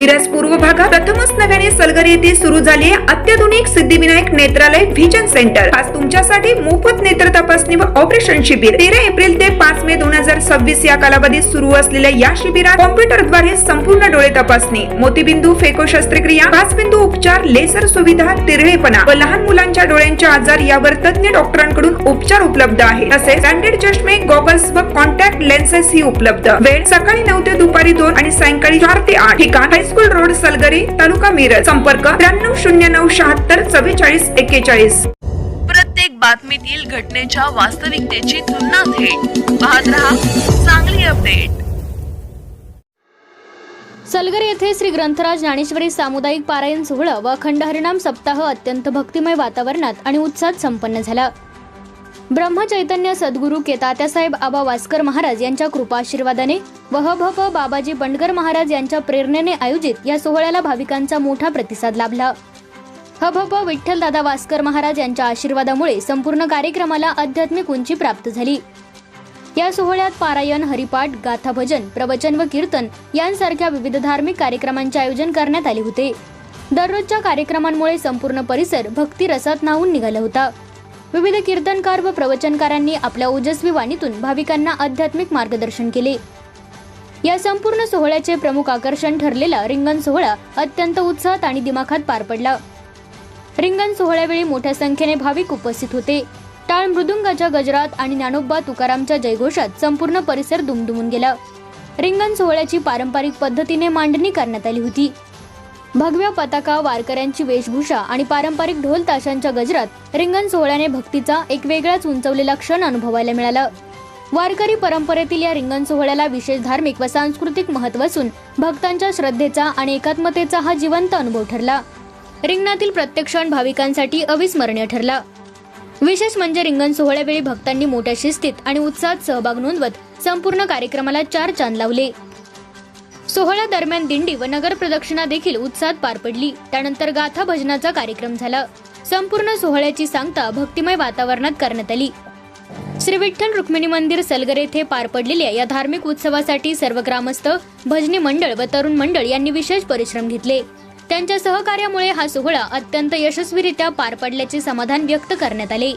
मिरज पूर्व भागात प्रथमच नव्याने सलगरी येथे सुरू झाली अत्याधुनिक सिद्धिविनायक नेत्रालय व्हिजन सेंटर। आज तुमच्यासाठी मोफत नेत्र तपासणी व ऑपरेशन शिबिर 13 एप्रिल ते 5 मे 2026 या कालावधीत सुरू असलेल्या या शिबिरात कॉम्प्युटरद्वारे संपूर्ण डोळे तपासणी, मोतीबिंदू फेको शस्त्रक्रिया, 5 बिंदू उपचार, लेसर सुविधा, तिरळेपणा व लहान मुलांच्या डोळ्यांचे आजार यावर तज्ञ डॉक्टरांकडून उपचार उपलब्ध आहेत। तसेच ब्रँडेड चष्मे, गॉगल्स व कॉन्टॅक्ट लेन्सेस ही उपलब्ध। वेळ सकाळी 9 ते दुपारी 2 आणि सायंकाळी 4 ते 8। ठिकाण हायस्कूल रोड, सलगरी, तालुका मिरज। संपर्क 9309744441। प्रत्येक बातमीतील घटनेच्या वास्तविकतेची तुलना थेट पाहत रहा चांगली अपडेट। सलगरी येथे श्री ग्रंथराज ज्ञानेश्वरी सामुदायिक पारायण सोहळा व अखंड हरिनाम सप्ताह अत्यंत भक्तिमय वातावरणात आणि उत्साहात संपन्न झाला। ब्रह्मचैतन्य सद्गुरू तात्यासाहेब आबा वास्कर महाराज यांच्या कृपा आशीर्वादाने व हभप बाबाजी बंडगर महाराज यांच्या प्रेरणेने आयोजित या सोहळ्याला भाविकांचा मोठा प्रतिसाद लाभला। हभप विठ्ठलदादा वास्कर महाराज यांच्या आशीर्वादामुळे संपूर्ण कार्यक्रमाला आध्यात्मिक उंची प्राप्त झाली। या सोहळ्यात पारायण, हरिपाठ, गाथा भजन, प्रवचन व कीर्तन यांसारख्या विविध धार्मिक कार्यक्रमांचे आयोजन करण्यात आले होते। दररोजच्या कार्यक्रमांमुळे संपूर्ण परिसर भक्ती रसात न्हाऊन निघाला होता। विविध कीर्तनकार व प्रवचनकारांनी आपल्या ओजस्वी वाणीतून भाविकांना आध्यात्मिक मार्गदर्शन केले। या संपूर्ण सोहळ्याचे प्रमुख आकर्षण ठरलेला रिंगण सोहळा अत्यंत उत्साहात आणि दिमाखात पार पडला। रिंगण सोहळ्यावेळी मोठ्या संख्येने भाविक उपस्थित होते। टाळ मृदुंगाच्या गजरात आणि ज्ञानोबा तुकारामच्या जयघोषात संपूर्ण परिसर दुमदुमून गेला। रिंगण सोहळ्याची पारंपरिक पद्धतीने मांडणी करण्यात आली होती। भगव्या पताका, वारकऱ्यांची वेशभूषा आणि पारंपरिक ढोल ताशांच्या गजरात रिंगण सोहळ्याने भक्तीचा एक वेगळाच उंचवलेला क्षण अनुभवायला मिळाला। वारकरी परंपरेतील या रिंगण सोहळ्याला विशेष धार्मिक व सांस्कृतिक महत्त्व असून भक्तांच्या श्रद्धेचा आणि एकात्मतेचा हा जिवंत अनुभव ठरला। रिंगणातील प्रत्येक क्षण भाविकांसाठी अविस्मरणीय ठरला। विशेष म्हणजे रिंगण सोहळ्यावेळी भक्तांनी मोठ्या शिस्तीत आणि उत्साहात सहभाग नोंदवत संपूर्ण कार्यक्रमाला 4 चांद लावले। सोहळ्या दरम्यान दिंडी व नगर प्रदक्षिणा देखील उत्साहात पार पडली। त्यानंतर गाथा भजनाचा कार्यक्रम झाला। संपूर्ण सोहळ्याची सांगता भक्तिमय वातावरणात करण्यात आली। श्री विठ्ठल रुक्मिणी मंदिर सलगरी येथे पार पडलेल्या या धार्मिक उत्सवासाठी सर्व ग्रामस्थ, भजनी मंडळ व तरुण मंडळ यांनी विशेष परिश्रम घेतले। त्यांच्या सहकार्यामुळे हा सोहळा अत्यंत यशस्वीरित्या पार पडल्याचे समाधान व्यक्त करण्यात आले।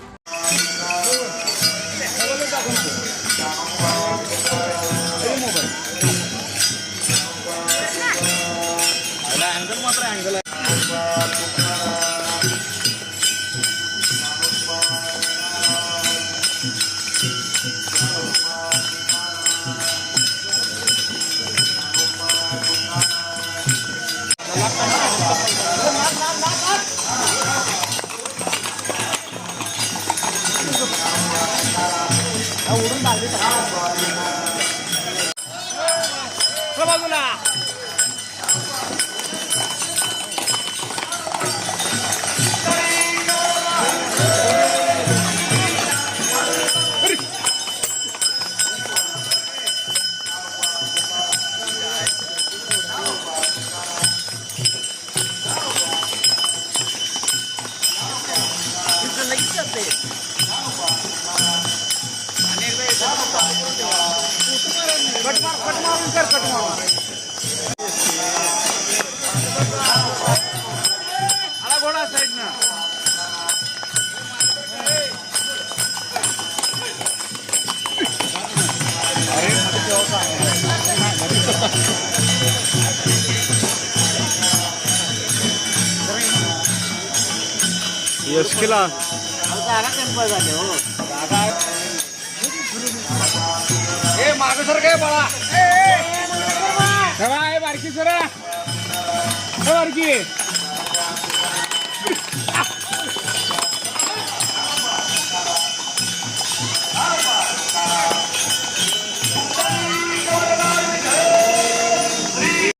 यस केला माग सर काय बाळा बारकी सर बारकी